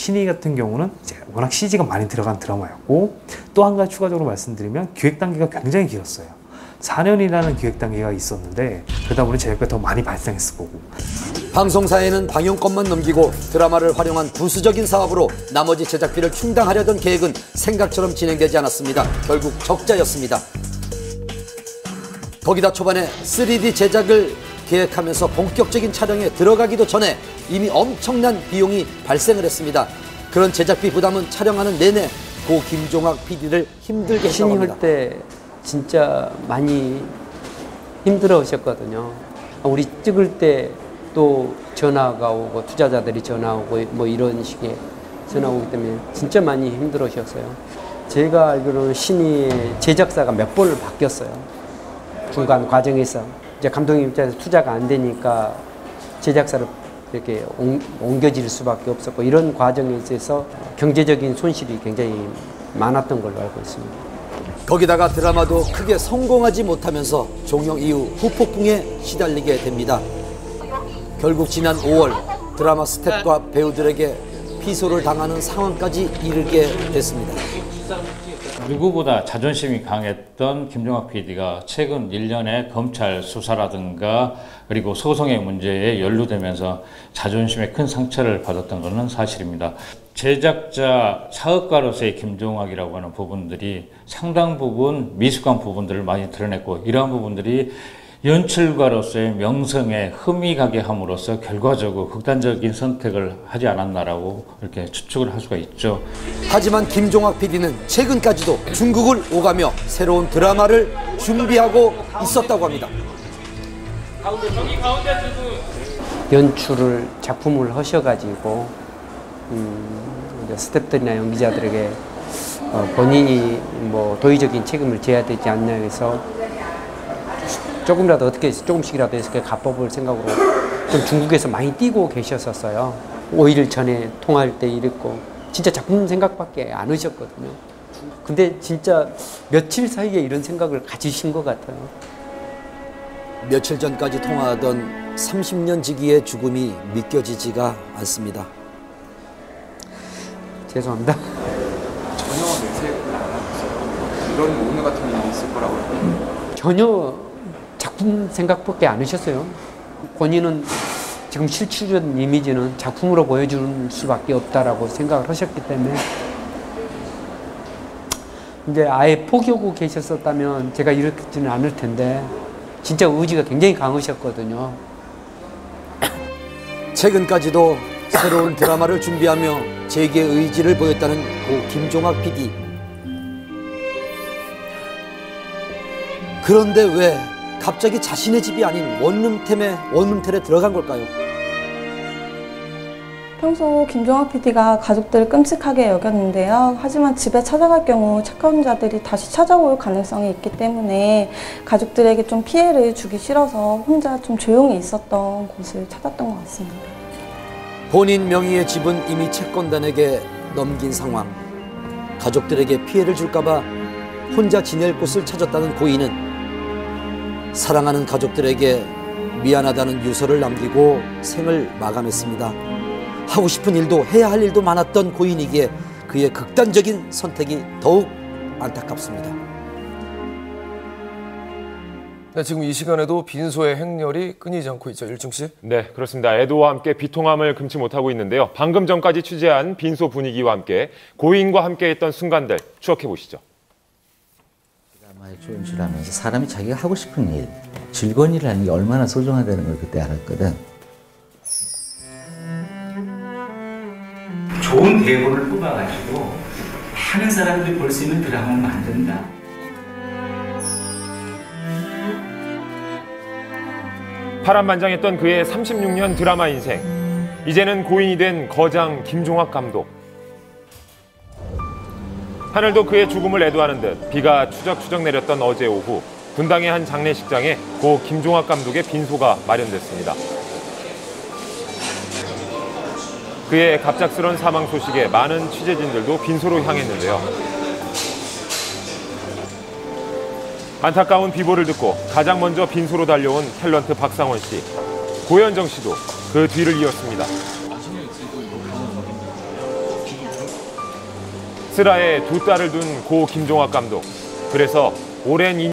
신이 같은 경우는 이제 워낙 CG가 많이 들어간 드라마였고, 또 한 가지 추가적으로 말씀드리면 기획 단계가 굉장히 길었어요. 4년이라는 기획 단계가 있었는데 그러다 보니 제작비가 더 많이 발생했을 거고. 방송사에는 방영권만 넘기고 드라마를 활용한 부수적인 사업으로 나머지 제작비를 충당하려던 계획은 생각처럼 진행되지 않았습니다. 결국 적자였습니다. 거기다 초반에 3D 제작을 계획하면서 본격적인 촬영에 들어가기도 전에 이미 엄청난 비용이 발생을 했습니다. 그런 제작비 부담은 촬영하는 내내 고 김종학 PD를 힘들게 했다고 합니다. 신입 때 진짜 많이 힘들어하셨거든요. 우리 찍을 때 또 전화가 오고 투자자들이 전화 오고 뭐 이런 식의 전화 오기 때문에 진짜 많이 힘들어하셨어요. 제가 알기로는 신이 제작사가 몇 번을 바뀌었어요. 중간 과정에서 이제 감독님 입장에서 투자가 안 되니까 제작사를 이렇게 옮겨질 수밖에 없었고, 이런 과정에 있어서 경제적인 손실이 굉장히 많았던 걸로 알고 있습니다. 거기다가 드라마도 크게 성공하지 못하면서 종영 이후 후폭풍에 시달리게 됩니다. 결국 지난 5월 드라마 스태프과 배우들에게 피소를 당하는 상황까지 이르게 됐습니다. 누구보다 자존심이 강했던 김종학 PD가 최근 1년의 검찰 수사라든가 그리고 소송의 문제에 연루되면서 자존심에 큰 상처를 받았던 것은 사실입니다. 제작자 사업가로서의 김종학이라고 하는 부분들이 상당 부분 미숙한 부분들을 많이 드러냈고, 이러한 부분들이 연출가로서의 명성에 흠이 가게 함으로써 결과적으로 극단적인 선택을 하지 않았나라고 이렇게 추측을 할 수가 있죠. 하지만 김종학 PD는 최근까지도 중국을 오가며 새로운 드라마를 준비하고 있었다고 합니다. 연출을 작품을 하셔가지고 스태프들이나 연기자들에게 본인이 뭐 도의적인 책임을 져야 되지 않냐 해서 조금이라도 어떻게 조금씩이라도 해서 가법을 생각으로 좀 중국에서 많이 뛰고 계셨었어요. 5일 전에 통화할 때 이랬고 진짜 작품 생각밖에 안 하셨거든요. 근데 진짜 며칠 사이에 이런 생각을 가지신 것 같아요. 며칠 전까지 통화하던 30년 지기의 죽음이 믿겨지지가 않습니다. 죄송합니다. 전혀 내색을 안 하셨어요. 이런 오늘 같은 일이 있을 거라고. 전혀 작품 생각밖에 안 하셨어요. 본인은 지금 실추된 이미지는 작품으로 보여줄 수밖에 없다라고 생각을 하셨기 때문에 이제 아예 포기하고 계셨었다면 제가 이렇지는 않을 텐데 진짜 의지가 굉장히 강하셨거든요. 최근까지도 새로운 드라마를 준비하며 재기의 의지를 보였다는 고 김종학 PD. 그런데 왜 갑자기 자신의 집이 아닌 원룸텔에 들어간 걸까요? 평소 김종학 PD가 가족들을 끔찍하게 여겼는데요. 하지만 집에 찾아갈 경우 착한 자들이 다시 찾아올 가능성이 있기 때문에 가족들에게 좀 피해를 주기 싫어서 혼자 좀 조용히 있었던 곳을 찾았던 것 같습니다. 본인 명의의 집은 이미 채권단에게 넘긴 상황. 가족들에게 피해를 줄까 봐 혼자 지낼 곳을 찾았다는 고인은 사랑하는 가족들에게 미안하다는 유서를 남기고 생을 마감했습니다. 하고 싶은 일도 해야 할 일도 많았던 고인이기에 그의 극단적인 선택이 더욱 안타깝습니다. 네, 지금 이 시간에도 빈소의 행렬이 끊이지 않고 있죠. 일중 씨. 네, 그렇습니다. 애도와 함께 비통함을 금치 못하고 있는데요. 방금 전까지 취재한 빈소 분위기와 함께 고인과 함께했던 순간들 추억해 보시죠. 드라마에 출연하면서 사람이 자기가 하고 싶은 일, 즐거운 일을 하는 게 얼마나 소중하다는 걸 그때 알았거든. 좋은 대본을 뽑아가지고 많은 사람들이 볼 수 있는 드라마를 만든다. 파란만장했던 그의 36년 드라마 인생. 이제는 고인이 된 거장 김종학 감독. 하늘도 그의 죽음을 애도하는 듯 비가 추적추적 내렸던 어제 오후 분당의 한 장례식장에 고 김종학 감독의 빈소가 마련됐습니다. 그의 갑작스런 사망 소식에 많은 취재진들도 빈소로 향했는데요. 안타까운 비보를 듣고 가장 먼저 빈소로 달려온 탤런트 박상원 씨, 고현정 씨도 그 뒤를 이었습니다. 이스라엘에 두 딸을 둔 고 김종학 감독. 그래서 오랜